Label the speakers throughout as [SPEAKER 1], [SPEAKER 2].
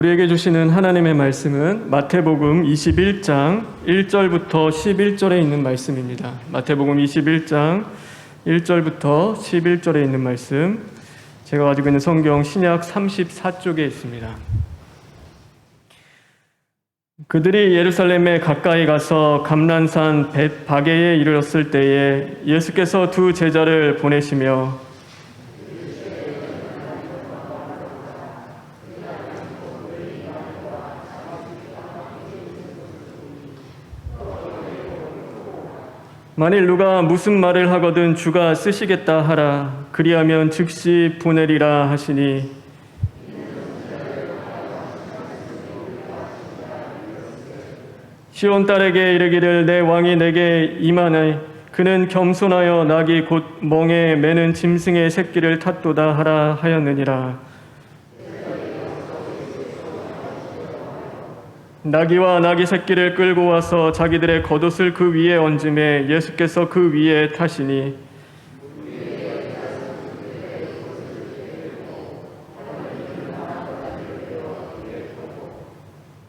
[SPEAKER 1] 우리에게 주시는 하나님의 말씀은 마태복음 21장 1절부터 11절에 있는 말씀입니다. 마태복음 21장 1절부터 11절에 있는 말씀, 제가 가지고 있는 성경 신약 34쪽에 있습니다. 그들이 예루살렘에 가까이 가서 감난산 벳바게에 이르렀을 때에 예수께서 두 제자를 보내시며 만일 누가 무슨 말을 하거든 주가 쓰시겠다 하라. 그리하면 즉시 보내리라 하시니 시온 딸에게 이르기를 내 왕이 내게 임하네. 그는 겸손하여 낙이 곧 멍에 매는 짐승의 새끼를 탔도다 하라 하였느니라. 나귀와 나귀 새끼를 끌고 와서 자기들의 겉옷을 그 위에 얹음에 예수께서 그 위에 타시니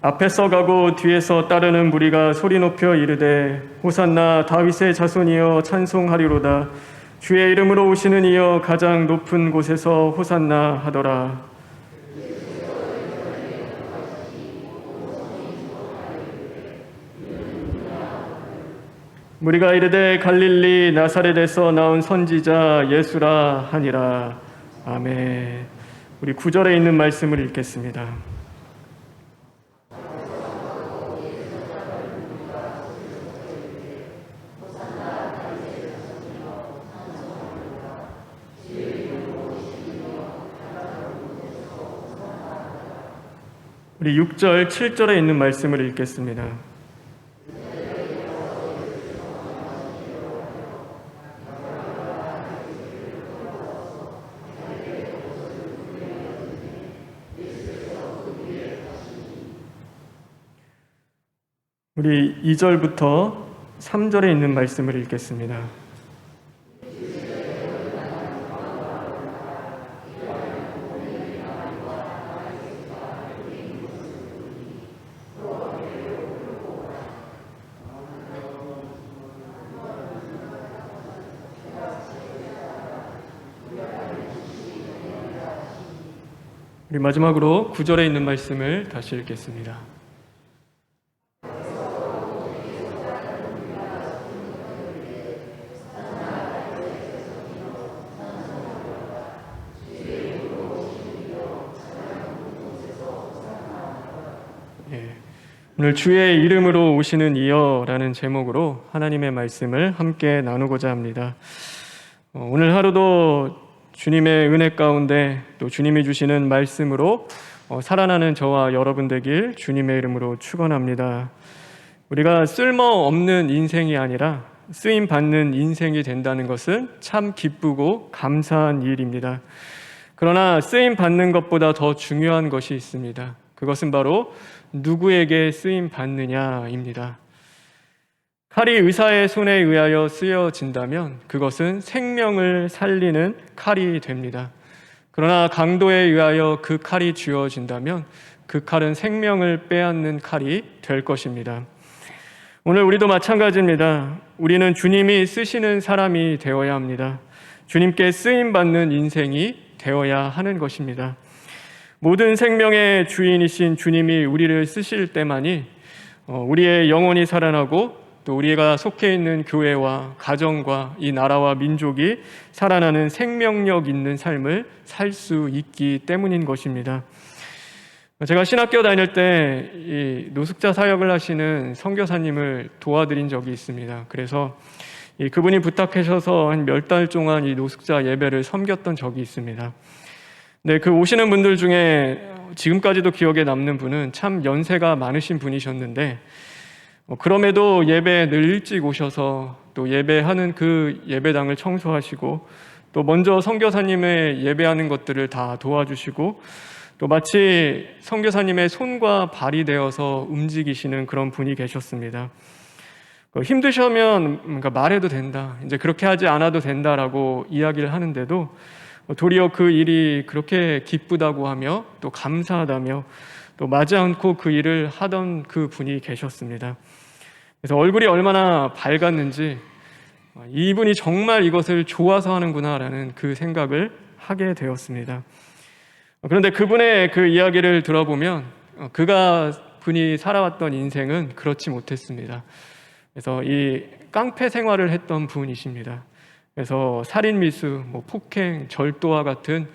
[SPEAKER 1] 앞에서 가고 뒤에서 따르는 무리가 소리 높여 이르되 호산나 다윗의 자손이여 찬송하리로다. 주의 이름으로 오시는 이여 가장 높은 곳에서 호산나 하더라. 무리가 이르되 갈릴리 나사렛에서 나온 선지자 예수라 하니라. 아멘. 우리 9절에 있는 말씀을 읽겠습니다. 우리 6절, 7절에 있는 말씀을 읽겠습니다. 우리 2절부터 3절에 있는 말씀을 읽겠습니다. 우리 마지막으로 9절에 있는 말씀을 다시 읽겠습니다. 오늘 주의 이름으로 오시는 이여라는 제목으로 하나님의 말씀을 함께 나누고자 합니다. 오늘 하루도 주님의 은혜 가운데 또 주님이 주시는 말씀으로 살아나는 저와 여러분 되길 주님의 이름으로 축원합니다. 우리가 쓸모없는 인생이 아니라 쓰임받는 인생이 된다는 것은 참 기쁘고 감사한 일입니다. 그러나 쓰임받는 것보다 더 중요한 것이 있습니다. 그것은 바로 누구에게 쓰임 받느냐입니다. 칼이 의사의 손에 의하여 쓰여진다면 그것은 생명을 살리는 칼이 됩니다. 그러나 강도에 의하여 그 칼이 쥐어진다면 그 칼은 생명을 빼앗는 칼이 될 것입니다. 오늘 우리도 마찬가지입니다. 우리는 주님이 쓰시는 사람이 되어야 합니다. 주님께 쓰임 받는 인생이 되어야 하는 것입니다. 모든 생명의 주인이신 주님이 우리를 쓰실 때만이 우리의 영혼이 살아나고 또 우리가 속해 있는 교회와 가정과 이 나라와 민족이 살아나는 생명력 있는 삶을 살 수 있기 때문인 것입니다. 제가 신학교 다닐 때 이 노숙자 사역을 하시는 선교사님을 도와드린 적이 있습니다. 그래서 그분이 부탁하셔서 한 몇 달 동안 이 노숙자 예배를 섬겼던 적이 있습니다. 네, 그 오시는 분들 중에 지금까지도 기억에 남는 분은 참 연세가 많으신 분이셨는데 그럼에도 예배에 늘 일찍 오셔서 또 예배하는 그 예배당을 청소하시고 또 먼저 선교사님의 예배하는 것들을 다 도와주시고 또 마치 선교사님의 손과 발이 되어서 움직이시는 그런 분이 계셨습니다. 힘드시면 말해도 된다, 이제 그렇게 하지 않아도 된다라고 이야기를 하는데도 도리어 그 일이 그렇게 기쁘다고 하며 또 감사하다며 또 마지 않고 그 일을 하던 그 분이 계셨습니다. 그래서 얼굴이 얼마나 밝았는지 이분이 정말 이것을 좋아서 하는구나라는 그 생각을 하게 되었습니다. 그런데 그분의 그 이야기를 들어보면 분이 살아왔던 인생은 그렇지 못했습니다. 그래서 이 깡패 생활을 했던 분이십니다. 그래서 살인 미수, 폭행, 절도와 같은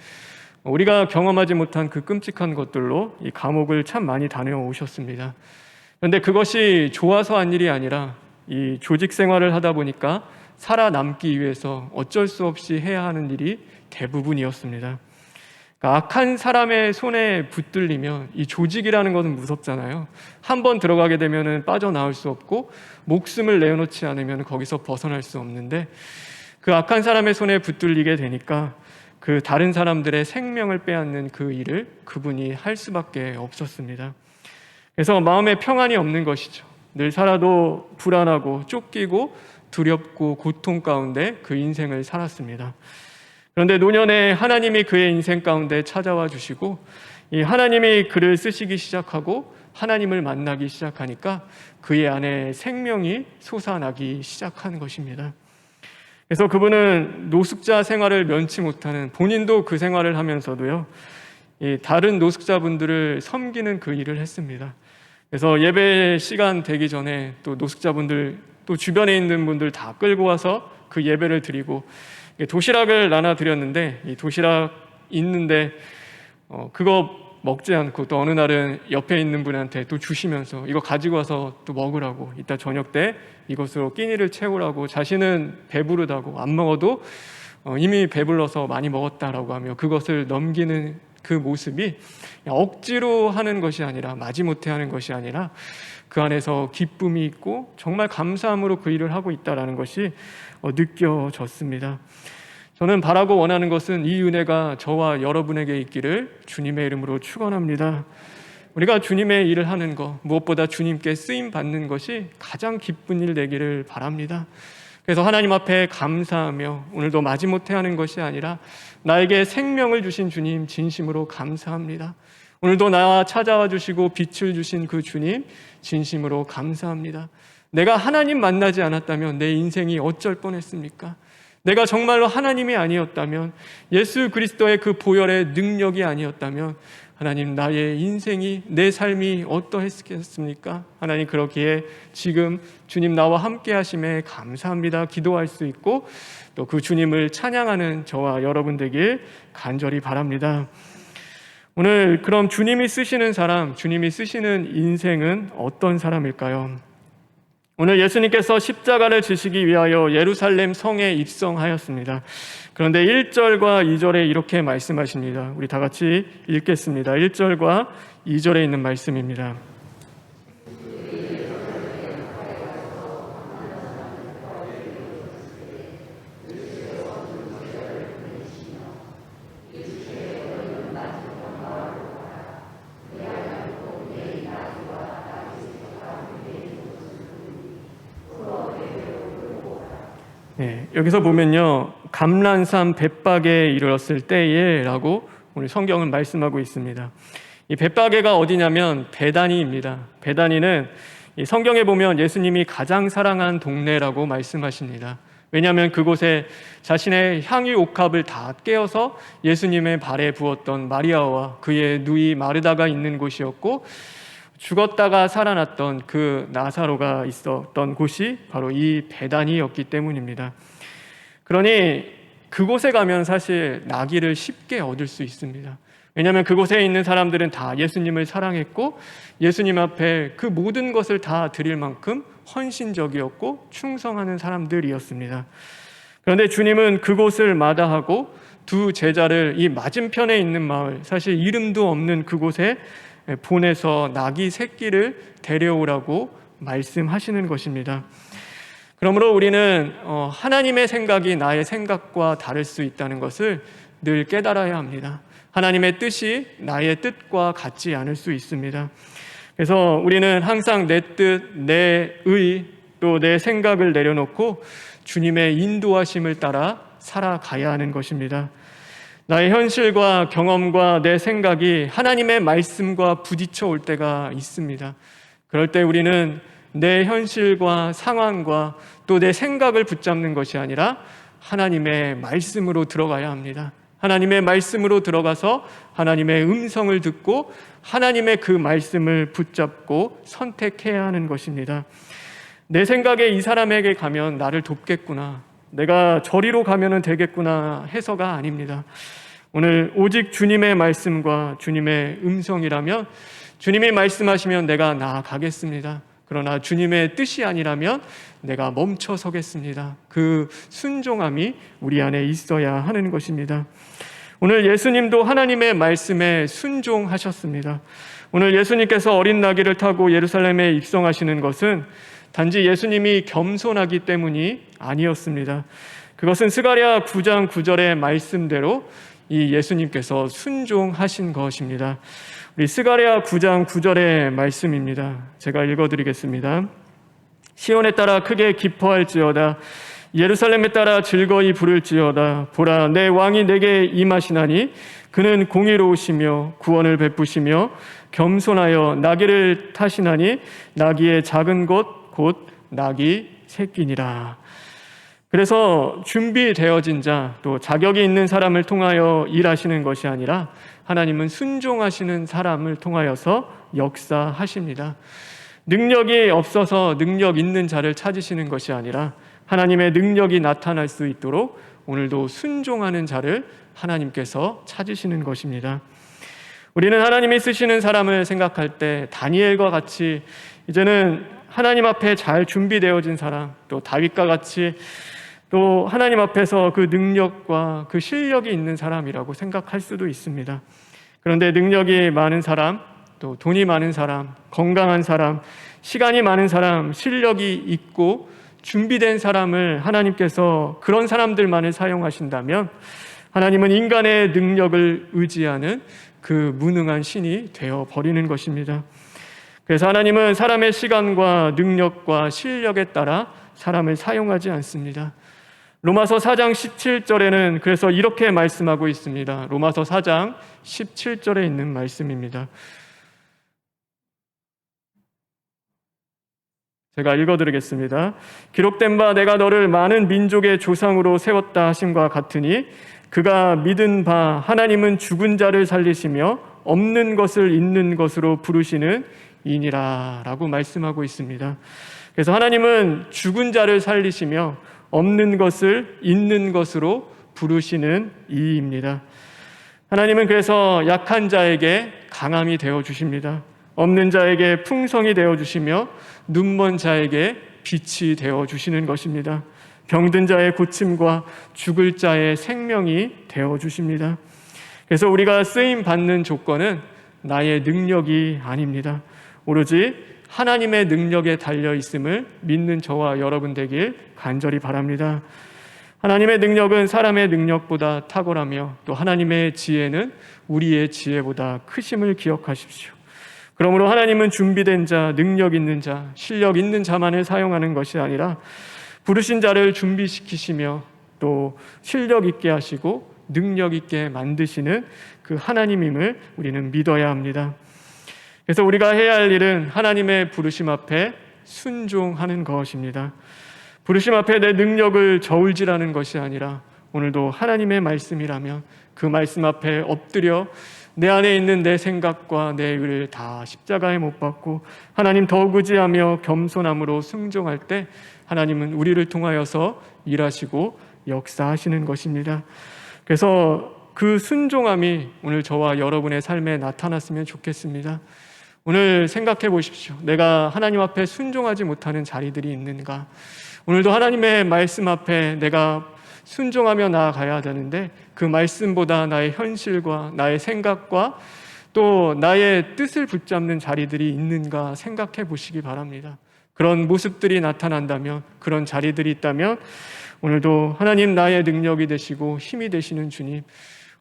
[SPEAKER 1] 우리가 경험하지 못한 그 끔찍한 것들로 이 감옥을 참 많이 다녀오셨습니다. 그런데 그것이 좋아서 한 일이 아니라 이 조직 생활을 하다 보니까 살아남기 위해서 어쩔 수 없이 해야 하는 일이 대부분이었습니다. 그러니까 악한 사람의 손에 붙들리면 이 조직이라는 것은 무섭잖아요. 한번 들어가게 되면 빠져나올 수 없고 목숨을 내어놓지 않으면 거기서 벗어날 수 없는데 그 악한 사람의 손에 붙들리게 되니까 그 다른 사람들의 생명을 빼앗는 그 일을 그분이 할 수밖에 없었습니다. 그래서 마음에 평안이 없는 것이죠. 늘 살아도 불안하고 쫓기고 두렵고 고통 가운데 그 인생을 살았습니다. 그런데 노년에 하나님이 그의 인생 가운데 찾아와 주시고 이 하나님이 그를 쓰시기 시작하고 하나님을 만나기 시작하니까 그의 안에 생명이 솟아나기 시작한 것입니다. 그래서 그분은 노숙자 생활을 면치 못하는, 본인도 그 생활을 하면서도요, 다른 노숙자분들을 섬기는 그 일을 했습니다. 그래서 예배 시간 되기 전에 또 노숙자분들, 또 주변에 있는 분들 다 끌고 와서 그 예배를 드리고 도시락을 나눠드렸는데 이 도시락 있는데 그거 먹지 않고 또 어느 날은 옆에 있는 분한테 또 주시면서 이거 가지고 와서 또 먹으라고, 이따 저녁 때 이것으로 끼니를 채우라고, 자신은 배부르다고 안 먹어도 이미 배불러서 많이 먹었다라고 하며 그것을 넘기는 그 모습이 억지로 하는 것이 아니라, 마지못해 하는 것이 아니라 그 안에서 기쁨이 있고 정말 감사함으로 그 일을 하고 있다는 것이 느껴졌습니다. 저는 바라고 원하는 것은 이 은혜가 저와 여러분에게 있기를 주님의 이름으로 축원합니다. 우리가 주님의 일을 하는 것, 무엇보다 주님께 쓰임 받는 것이 가장 기쁜 일 되기를 바랍니다. 그래서 하나님 앞에 감사하며 오늘도 마지못해 하는 것이 아니라 나에게 생명을 주신 주님 진심으로 감사합니다. 오늘도 나와 찾아와 주시고 빛을 주신 그 주님 진심으로 감사합니다. 내가 하나님 만나지 않았다면 내 인생이 어쩔 뻔했습니까? 내가 정말로 하나님이 아니었다면, 예수 그리스도의 그 보혈의 능력이 아니었다면 하나님, 나의 인생이, 내 삶이 어떠했겠습니까? 하나님, 그렇기에 지금 주님 나와 함께 하심에 감사합니다 기도할 수 있고 또 그 주님을 찬양하는 저와 여러분 되길 간절히 바랍니다. 오늘 그럼 주님이 쓰시는 사람, 주님이 쓰시는 인생은 어떤 사람일까요? 오늘 예수님께서 십자가를 지시기 위하여 예루살렘 성에 입성하였습니다. 그런데 1절과 2절에 이렇게 말씀하십니다. 우리 다 같이 읽겠습니다. 1절과 2절에 있는 말씀입니다. 네, 여기서 보면요, 감란산 벳박에 이르렀을 때에 라고 오늘 성경은 말씀하고 있습니다. 이 벳박에가 어디냐면 베다니입니다. 베다니는 이 성경에 보면 예수님이 가장 사랑한 동네라고 말씀하십니다. 왜냐하면 그곳에 자신의 향유 옥합을 다 깨어서 예수님의 발에 부었던 마리아와 그의 누이 마르다가 있는 곳이었고, 죽었다가 살아났던 그 나사로가 있었던 곳이 바로 이 베다니였기 때문입니다. 그러니 그곳에 가면 사실 나귀를 쉽게 얻을 수 있습니다. 왜냐하면 그곳에 있는 사람들은 다 예수님을 사랑했고 예수님 앞에 그 모든 것을 다 드릴 만큼 헌신적이었고 충성하는 사람들이었습니다. 그런데 주님은 그곳을 마다하고 두 제자를 이 맞은편에 있는 마을, 사실 이름도 없는 그곳에 보내서 나귀 새끼를 데려오라고 말씀하시는 것입니다. 그러므로 우리는 하나님의 생각이 나의 생각과 다를 수 있다는 것을 늘 깨달아야 합니다. 하나님의 뜻이 나의 뜻과 같지 않을 수 있습니다. 그래서 우리는 항상 내 뜻, 내 의, 또 내 생각을 내려놓고 주님의 인도하심을 따라 살아가야 하는 것입니다. 나의 현실과 경험과 내 생각이 하나님의 말씀과 부딪혀 올 때가 있습니다. 그럴 때 우리는 내 현실과 상황과 또 내 생각을 붙잡는 것이 아니라 하나님의 말씀으로 들어가야 합니다. 하나님의 말씀으로 들어가서 하나님의 음성을 듣고 하나님의 그 말씀을 붙잡고 선택해야 하는 것입니다. 내 생각에 이 사람에게 가면 나를 돕겠구나, 내가 저리로 가면 되겠구나 해서가 아닙니다. 오늘 오직 주님의 말씀과 주님의 음성이라면, 주님이 말씀하시면 내가 나아가겠습니다. 그러나 주님의 뜻이 아니라면 내가 멈춰 서겠습니다. 그 순종함이 우리 안에 있어야 하는 것입니다. 오늘 예수님도 하나님의 말씀에 순종하셨습니다. 오늘 예수님께서 어린 나귀를 타고 예루살렘에 입성하시는 것은 단지 예수님이 겸손하기 때문이 아니었습니다. 그것은 스가랴 9장 9절의 말씀대로 이 예수님께서 순종하신 것입니다. 우리 스가랴 9장 9절의 말씀입니다. 제가 읽어드리겠습니다. 시온에 따라 크게 기뻐할지어다, 예루살렘에 따라 즐거이 부를지어다. 보라, 내 왕이 내게 임하시나니 그는 공의로우시며 구원을 베푸시며 겸손하여 나귀를 타시나니 나귀의 작은 것 곧 나귀 새끼니라. 그래서 준비되어진 자, 또 자격이 있는 사람을 통하여 일하시는 것이 아니라 하나님은 순종하시는 사람을 통하여서 역사하십니다. 능력이 없어서 능력 있는 자를 찾으시는 것이 아니라 하나님의 능력이 나타날 수 있도록 오늘도 순종하는 자를 하나님께서 찾으시는 것입니다. 우리는 하나님이 쓰시는 사람을 생각할 때 다니엘과 같이 이제는 하나님 앞에 잘 준비되어진 사람, 또 다윗과 같이 또 하나님 앞에서 그 능력과 그 실력이 있는 사람이라고 생각할 수도 있습니다. 그런데 능력이 많은 사람, 또 돈이 많은 사람, 건강한 사람, 시간이 많은 사람, 실력이 있고 준비된 사람을 하나님께서 그런 사람들만을 사용하신다면 하나님은 인간의 능력을 의지하는 그 무능한 신이 되어버리는 것입니다. 그래서 하나님은 사람의 시간과 능력과 실력에 따라 사람을 사용하지 않습니다. 로마서 4장 17절에는 그래서 이렇게 말씀하고 있습니다. 로마서 4장 17절에 있는 말씀입니다. 제가 읽어드리겠습니다. 기록된 바 내가 너를 많은 민족의 조상으로 세웠다 하심과 같으니 그가 믿은 바 하나님은 죽은 자를 살리시며 없는 것을 있는 것으로 부르시는 이니라 라고 말씀하고 있습니다. 그래서 하나님은 죽은 자를 살리시며 없는 것을 있는 것으로 부르시는 이입니다. 하나님은 그래서 약한 자에게 강함이 되어주십니다. 없는 자에게 풍성이 되어주시며 눈먼 자에게 빛이 되어주시는 것입니다. 병든 자의 고침과 죽을 자의 생명이 되어주십니다. 그래서 우리가 쓰임받는 조건은 나의 능력이 아닙니다. 오로지 하나님의 능력에 달려있음을 믿는 저와 여러분 되길 간절히 바랍니다. 하나님의 능력은 사람의 능력보다 탁월하며 또 하나님의 지혜는 우리의 지혜보다 크심을 기억하십시오. 그러므로 하나님은 준비된 자, 능력 있는 자, 실력 있는 자만을 사용하는 것이 아니라 부르신 자를 준비시키시며 또 실력 있게 하시고 능력 있게 만드시는 그 하나님임을 우리는 믿어야 합니다. 그래서 우리가 해야 할 일은 하나님의 부르심 앞에 순종하는 것입니다. 부르심 앞에 내 능력을 저울질하는 것이 아니라 오늘도 하나님의 말씀이라면 그 말씀 앞에 엎드려 내 안에 있는 내 생각과 내 의를 다 십자가에 못 박고 하나님 더욱 의지하며 겸손함으로 순종할 때 하나님은 우리를 통하여서 일하시고 역사하시는 것입니다. 그래서 그 순종함이 오늘 저와 여러분의 삶에 나타났으면 좋겠습니다. 오늘 생각해 보십시오. 내가 하나님 앞에 순종하지 못하는 자리들이 있는가? 오늘도 하나님의 말씀 앞에 내가 순종하며 나아가야 되는데 그 말씀보다 나의 현실과 나의 생각과 또 나의 뜻을 붙잡는 자리들이 있는가 생각해 보시기 바랍니다. 그런 모습들이 나타난다면, 그런 자리들이 있다면 오늘도 하나님 나의 능력이 되시고 힘이 되시는 주님,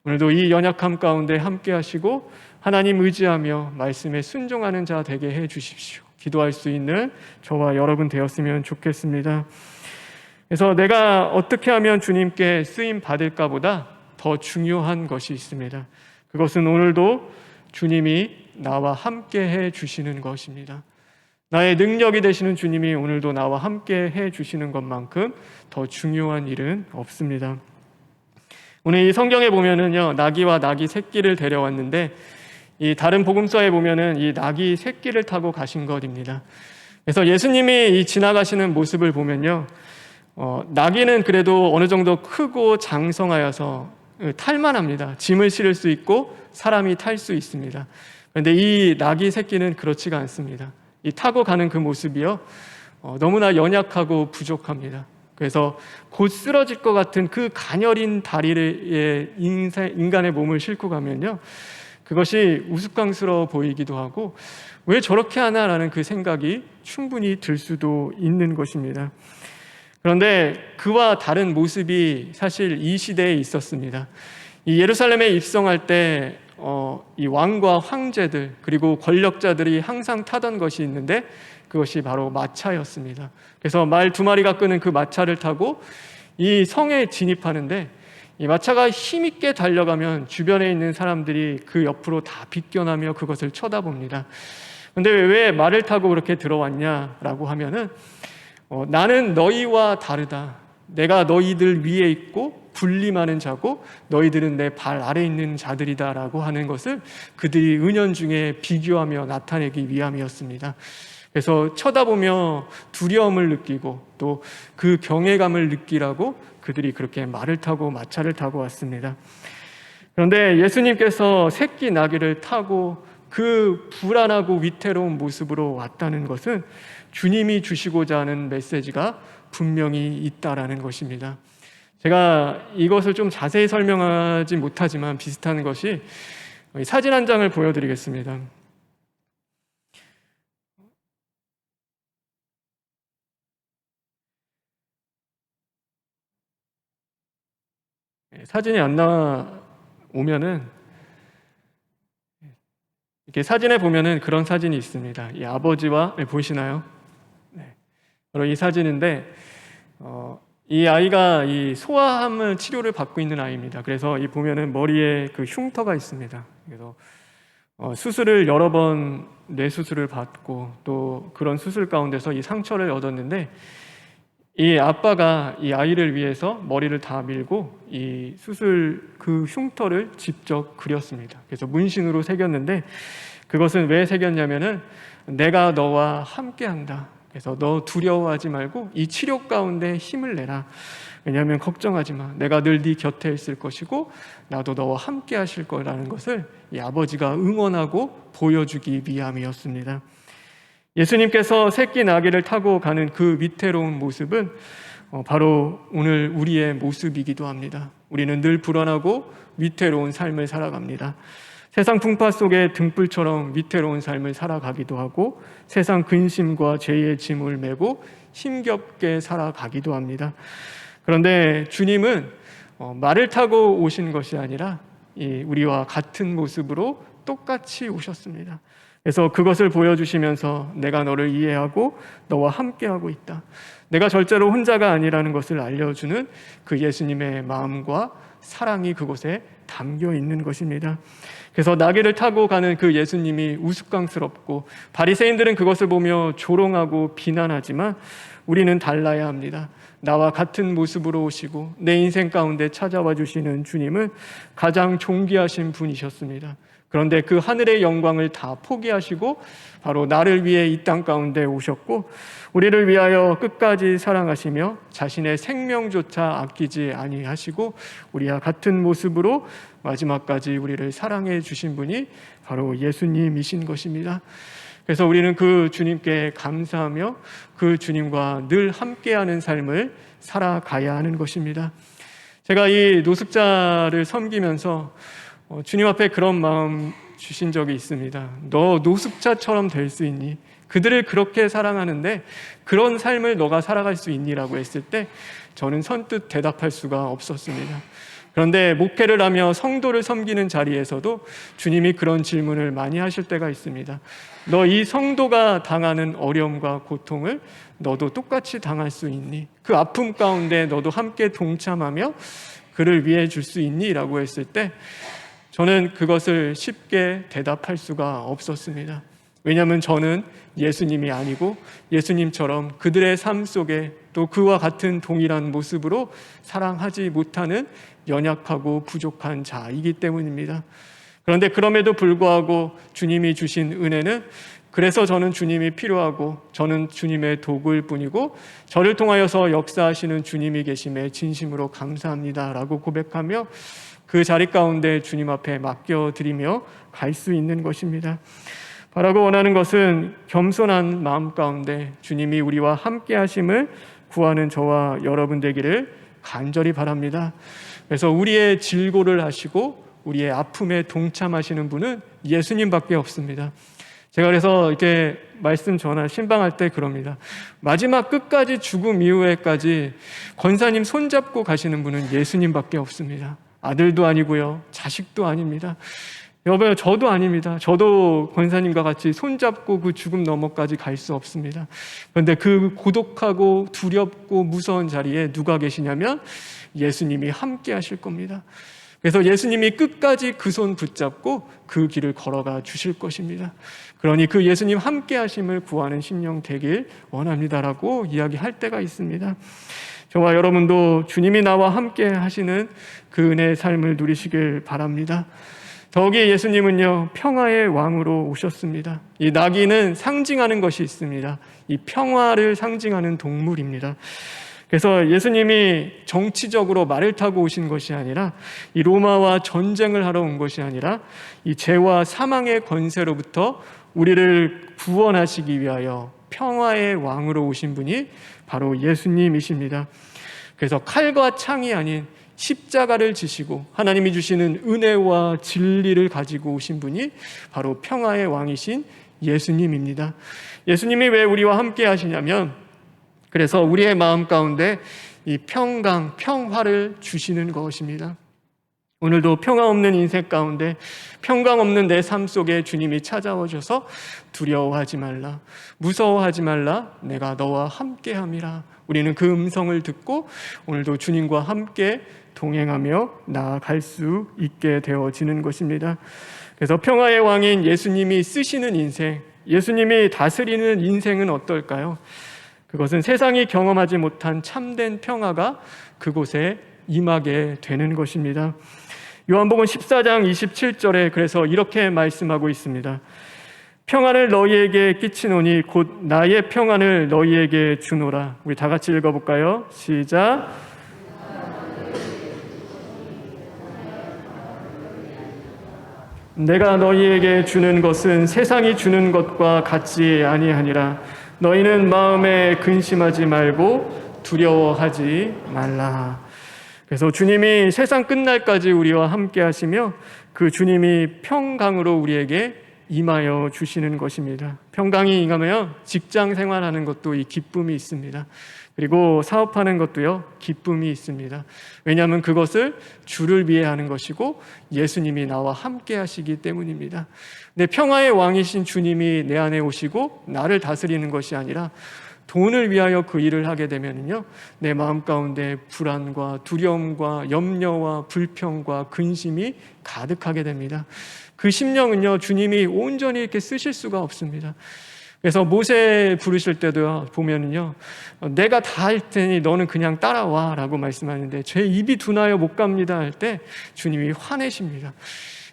[SPEAKER 1] 오늘도 이 연약함 가운데 함께 하시고 하나님 의지하며 말씀에 순종하는 자 되게 해 주십시오. 기도할 수 있는 저와 여러분 되었으면 좋겠습니다. 그래서 내가 어떻게 하면 주님께 쓰임 받을까 보다 더 중요한 것이 있습니다. 그것은 오늘도 주님이 나와 함께 해 주시는 것입니다. 나의 능력이 되시는 주님이 오늘도 나와 함께 해 주시는 것만큼 더 중요한 일은 없습니다. 오늘 이 성경에 보면은요, 나귀와 나귀 새끼를 데려왔는데 이 다른 복음서에 보면은 이 나귀 새끼를 타고 가신 것입니다. 그래서 예수님이 이 지나가시는 모습을 보면요, 나귀는 그래도 어느 정도 크고 장성하여서 탈만합니다. 짐을 실을 수 있고 사람이 탈 수 있습니다. 그런데 이 나귀 새끼는 그렇지가 않습니다. 이 타고 가는 그 모습이요, 너무나 연약하고 부족합니다. 그래서 곧 쓰러질 것 같은 그 가녀린 다리에 인간의 몸을 싣고 가면요, 그것이 우스꽝스러워 보이기도 하고 왜 저렇게 하나라는 그 생각이 충분히 들 수도 있는 것입니다. 그런데 그와 다른 모습이 사실 이 시대에 있었습니다. 이 예루살렘에 입성할 때 이 왕과 황제들 그리고 권력자들이 항상 타던 것이 있는데 그것이 바로 마차였습니다. 그래서 말 2마리가 끄는 그 마차를 타고 이 성에 진입하는데 이 마차가 힘있게 달려가면 주변에 있는 사람들이 그 옆으로 다 비껴나며 그것을 쳐다봅니다. 그런데 왜 말을 타고 그렇게 들어왔냐라고 하면은 나는 너희와 다르다. 내가 너희들 위에 있고 군림하는 자고 너희들은 내 발 아래에 있는 자들이다 라고 하는 것을 그들이 은연중에 비교하며 나타내기 위함이었습니다. 그래서 쳐다보며 두려움을 느끼고 또 그 경외감을 느끼라고 그들이 그렇게 말을 타고 마차를 타고 왔습니다. 그런데 예수님께서 새끼 나귀를 타고 그 불안하고 위태로운 모습으로 왔다는 것은 주님이 주시고자 하는 메시지가 분명히 있다라는 것입니다. 제가 이것을 좀 자세히 설명하지 못하지만 비슷한 것이 사진 한 장을 보여드리겠습니다. 사진이 안 나오면은 이렇게 사진에 보면은 그런 사진이 있습니다. 이 아버지와 보이시나요? 네. 바로 이 사진인데 이 아이가 이 소아암 치료를 받고 있는 아이입니다. 그래서 이 보면은 머리에 그 흉터가 있습니다. 그래서 수술을 여러 번 뇌 수술을 받고 또 그런 수술 가운데서 이 상처를 얻었는데 이 아빠가 이 아이를 위해서 머리를 다 밀고 이 수술 그 흉터를 직접 그렸습니다. 그래서 문신으로 새겼는데 그것은 왜 새겼냐면은 내가 너와 함께한다. 그래서 너 두려워하지 말고 이 치료 가운데 힘을 내라. 왜냐하면 걱정하지 마. 내가 늘 네 곁에 있을 것이고 나도 너와 함께 하실 거라는 것을 이 아버지가 응원하고 보여주기 위함이었습니다. 예수님께서 새끼 나귀를 타고 가는 그 위태로운 모습은 바로 오늘 우리의 모습이기도 합니다. 우리는 늘 불안하고 위태로운 삶을 살아갑니다. 세상 풍파 속에 등불처럼 위태로운 삶을 살아가기도 하고 세상 근심과 죄의 짐을 메고 힘겹게 살아가기도 합니다. 그런데 주님은 말을 타고 오신 것이 아니라 우리와 같은 모습으로 똑같이 오셨습니다. 그래서 그것을 보여주시면서 내가 너를 이해하고 너와 함께하고 있다. 내가 절대로 혼자가 아니라는 것을 알려주는 그 예수님의 마음과 사랑이 그곳에 담겨 있는 것입니다. 그래서 나귀를 타고 가는 그 예수님이 우스꽝스럽고 바리새인들은 그것을 보며 조롱하고 비난하지만 우리는 달라야 합니다. 나와 같은 모습으로 오시고 내 인생 가운데 찾아와 주시는 주님은 가장 존귀하신 분이셨습니다. 그런데 그 하늘의 영광을 다 포기하시고 바로 나를 위해 이 땅 가운데 오셨고 우리를 위하여 끝까지 사랑하시며 자신의 생명조차 아끼지 아니하시고 우리와 같은 모습으로 마지막까지 우리를 사랑해 주신 분이 바로 예수님이신 것입니다. 그래서 우리는 그 주님께 감사하며 그 주님과 늘 함께하는 삶을 살아가야 하는 것입니다. 제가 이 노숙자를 섬기면서 주님 앞에 그런 마음 주신 적이 있습니다. 너 노숙자처럼 될 수 있니? 그들을 그렇게 사랑하는데 그런 삶을 너가 살아갈 수 있니라고 했을 때 저는 선뜻 대답할 수가 없었습니다. 그런데 목회를 하며 성도를 섬기는 자리에서도 주님이 그런 질문을 많이 하실 때가 있습니다. 너 이 성도가 당하는 어려움과 고통을 너도 똑같이 당할 수 있니? 그 아픔 가운데 너도 함께 동참하며 그를 위해 줄 수 있니? 라고 했을 때 저는 그것을 쉽게 대답할 수가 없었습니다. 왜냐하면 저는 예수님이 아니고 예수님처럼 그들의 삶 속에 또 그와 같은 동일한 모습으로 사랑하지 못하는 연약하고 부족한 자이기 때문입니다. 그런데 그럼에도 불구하고 주님이 주신 은혜는, 그래서 저는 주님이 필요하고 저는 주님의 도구일 뿐이고 저를 통하여서 역사하시는 주님이 계심에 진심으로 감사합니다 라고 고백하며 그 자리 가운데 주님 앞에 맡겨드리며 갈 수 있는 것입니다. 바라고 원하는 것은 겸손한 마음 가운데 주님이 우리와 함께 하심을 구하는 저와 여러분 되기를 간절히 바랍니다. 그래서 우리의 질고를 하시고 우리의 아픔에 동참하시는 분은 예수님밖에 없습니다. 제가 그래서 이렇게 말씀 전할 신방할 때 그럽니다. 마지막 끝까지 죽음 이후에까지 권사님 손잡고 가시는 분은 예수님밖에 없습니다. 아들도 아니고요, 자식도 아닙니다. 여보요, 저도 아닙니다. 저도 권사님과 같이 손잡고 그 죽음 너머까지 갈 수 없습니다. 그런데 그 고독하고 두렵고 무서운 자리에 누가 계시냐면 예수님이 함께 하실 겁니다. 그래서 예수님이 끝까지 그 손 붙잡고 그 길을 걸어가 주실 것입니다. 그러니 그 예수님 함께 하심을 구하는 심령 되길 원합니다라고 이야기할 때가 있습니다. 저와 여러분도 주님이 나와 함께 하시는 그 은혜의 삶을 누리시길 바랍니다. 더욱이 예수님은요, 평화의 왕으로 오셨습니다. 이 나귀는 상징하는 것이 있습니다. 이 평화를 상징하는 동물입니다. 그래서 예수님이 정치적으로 말을 타고 오신 것이 아니라, 이 로마와 전쟁을 하러 온 것이 아니라 이 죄와 사망의 권세로부터 우리를 구원하시기 위하여 평화의 왕으로 오신 분이 바로 예수님이십니다. 그래서 칼과 창이 아닌 십자가를 지시고 하나님이 주시는 은혜와 진리를 가지고 오신 분이 바로 평화의 왕이신 예수님입니다. 예수님이 왜 우리와 함께 하시냐면, 그래서 우리의 마음 가운데 이 평강, 평화를 주시는 것입니다. 오늘도 평화 없는 인생 가운데, 평강 없는 내 삶 속에 주님이 찾아오셔서 두려워하지 말라, 무서워하지 말라, 내가 너와 함께함이라. 우리는 그 음성을 듣고 오늘도 주님과 함께 동행하며 나아갈 수 있게 되어지는 것입니다. 그래서 평화의 왕인 예수님이 쓰시는 인생, 예수님이 다스리는 인생은 어떨까요? 그것은 세상이 경험하지 못한 참된 평화가 그곳에 임하게 되는 것입니다. 요한복음 14장 27절에 그래서 이렇게 말씀하고 있습니다. 평안을 너희에게 끼치노니 곧 나의 평안을 너희에게 주노라. 우리 다 같이 읽어볼까요? 시작. 내가 너희에게 주는 것은 세상이 주는 것과 같지 아니하니라. 너희는 마음에 근심하지 말고 두려워하지 말라. 그래서 주님이 세상 끝날까지 우리와 함께 하시며 그 주님이 평강으로 우리에게 임하여 주시는 것입니다. 평강이 임하면 직장 생활하는 것도 이 기쁨이 있습니다. 그리고 사업하는 것도요, 기쁨이 있습니다. 왜냐하면 그것을 주를 위해 하는 것이고 예수님이 나와 함께 하시기 때문입니다. 근데 평화의 왕이신 주님이 내 안에 오시고 나를 다스리는 것이 아니라 돈을 위하여 그 일을 하게 되면요, 내 마음 가운데 불안과 두려움과 염려와 불평과 근심이 가득하게 됩니다. 그 심령은요, 주님이 온전히 이렇게 쓰실 수가 없습니다. 그래서 모세 부르실 때도 보면은요, 내가 다 할 테니 너는 그냥 따라와 라고 말씀하는데, 제 입이 둔하여 못 갑니다 할 때 주님이 화내십니다.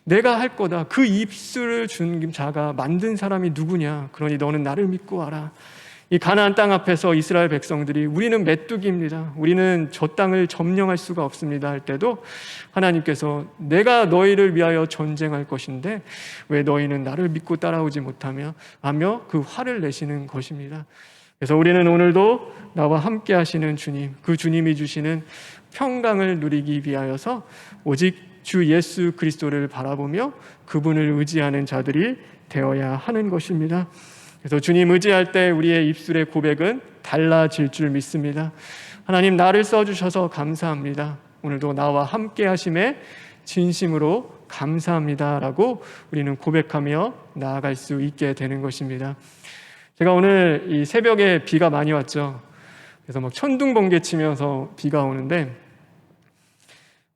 [SPEAKER 1] 내가 할 거다. 그 입술을 준 자가 만든 사람이 누구냐? 그러니 너는 나를 믿고 와라. 이 가나안 땅 앞에서 이스라엘 백성들이 우리는 메뚜기입니다, 우리는 저 땅을 점령할 수가 없습니다 할 때도 하나님께서 내가 너희를 위하여 전쟁할 것인데 왜 너희는 나를 믿고 따라오지 못하며 하며 그 화를 내시는 것입니다. 그래서 우리는 오늘도 나와 함께 하시는 주님, 그 주님이 주시는 평강을 누리기 위하여서 오직 주 예수 그리스도를 바라보며 그분을 의지하는 자들이 되어야 하는 것입니다. 그래서 주님 의지할 때 우리의 입술의 고백은 달라질 줄 믿습니다. 하나님, 나를 써주셔서 감사합니다. 오늘도 나와 함께 하심에 진심으로 감사합니다 라고 우리는 고백하며 나아갈 수 있게 되는 것입니다. 제가 오늘 이 새벽에 비가 많이 왔죠. 그래서 막 천둥번개 치면서 비가 오는데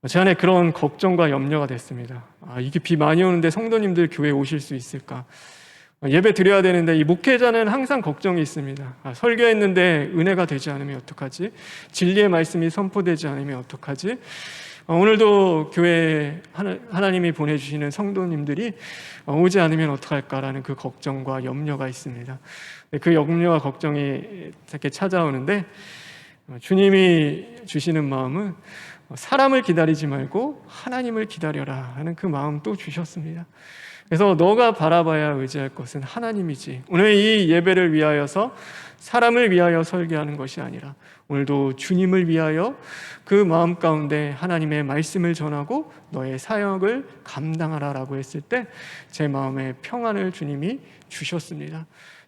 [SPEAKER 1] 제 안에 그런 걱정과 염려가 됐습니다. 이게 비 많이 오는데 성도님들 교회 오실 수 있을까? 예배 드려야 되는데 이 목회자는 항상 걱정이 있습니다. 설교했는데 은혜가 되지 않으면 어떡하지? 진리의 말씀이 선포되지 않으면 어떡하지? 오늘도 교회에 하나님이 보내주시는 성도님들이 오지 않으면 어떡할까라는 그 걱정과 염려가 있습니다. 그 염려와 걱정이 이렇게 찾아오는데 주님이 주시는 마음은 사람을 기다리지 말고 하나님을 기다려라 하는 그 마음 또 주셨습니다. 그래서 너가 바라봐야 의지할 것은 하나님이지. 오늘 이 예배를 위하여서 사람을 위하여 설교하는 것이 아니라 오늘도 주님을 위하여 그 마음 가운데 하나님의 말씀을 전하고 너의 사역을 감당하라라고 했을 때 제 마음에 평안을 주님이 주셨습니다.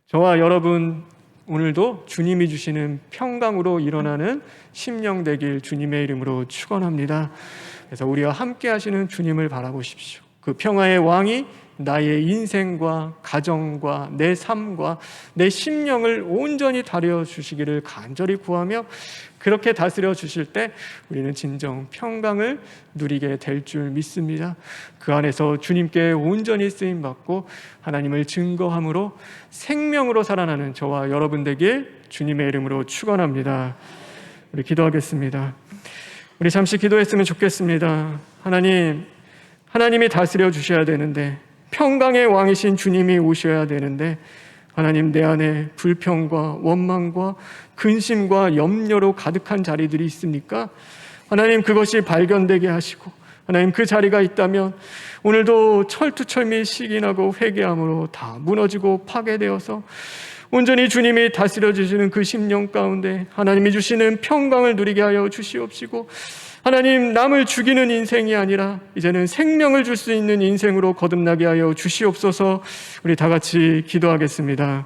[SPEAKER 1] 저와 여러분 오늘도 주님이 주시는 평강으로 일어나는 심령 되길 주님의 이름으로 축원합니다. 그래서 우리와 함께 하시는 주님을 바라보십시오. 그 평화의 왕이 나의 인생과 가정과 내 삶과 내 심령을 온전히 다려 주시기를 간절히 구하며 그렇게 다스려 주실 때 우리는 진정 평강을 누리게 될 줄 믿습니다. 그 안에서 주님께 온전히 쓰임 받고 하나님을 증거함으로 생명으로 살아나는 저와 여러분 되길 주님의 이름으로 축원합니다. 우리 기도하겠습니다. 우리 잠시 기도했으면 좋겠습니다. 하나님이 다스려 주셔야 되는데 평강의 왕이신 주님이 오셔야 되는데 하나님 내 안에 불평과 원망과 근심과 염려로 가득한 자리들이 있습니까? 하나님 그것이 발견되게 하시고 하나님 그 자리가 있다면 오늘도 철두철미 시기나고 회개함으로 다 무너지고 파괴되어서 온전히 주님이 다스려 주시는 그 심령 가운데 하나님이 주시는 평강을 누리게 하여 주시옵시고 하나님 남을 죽이는 인생이 아니라 이제는 생명을 줄 수 있는 인생으로 거듭나게 하여 주시옵소서. 우리 다 같이 기도하겠습니다.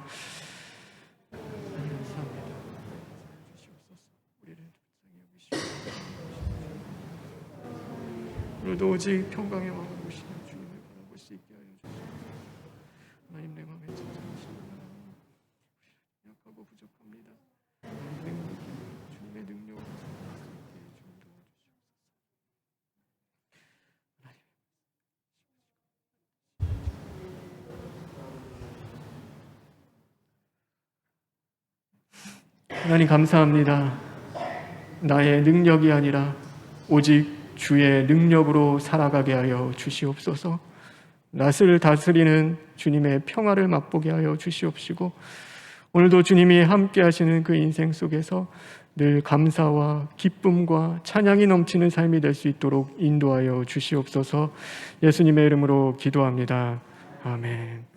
[SPEAKER 1] 오늘도 오직 평강의 왕을 모시는 주님을 바라볼 수 있게 하여 주시옵소서. 하나님 내 마음에 찬송하십니다. 약하고 부족합니다. 주님의 능력으로 하나님 감사합니다. 나의 능력이 아니라 오직 주의 능력으로 살아가게 하여 주시옵소서. 낯을 다스리는 주님의 평화를 맛보게 하여 주시옵시고 오늘도 주님이 함께 하시는 그 인생 속에서 늘 감사와 기쁨과 찬양이 넘치는 삶이 될 수 있도록 인도하여 주시옵소서. 예수님의 이름으로 기도합니다. 아멘.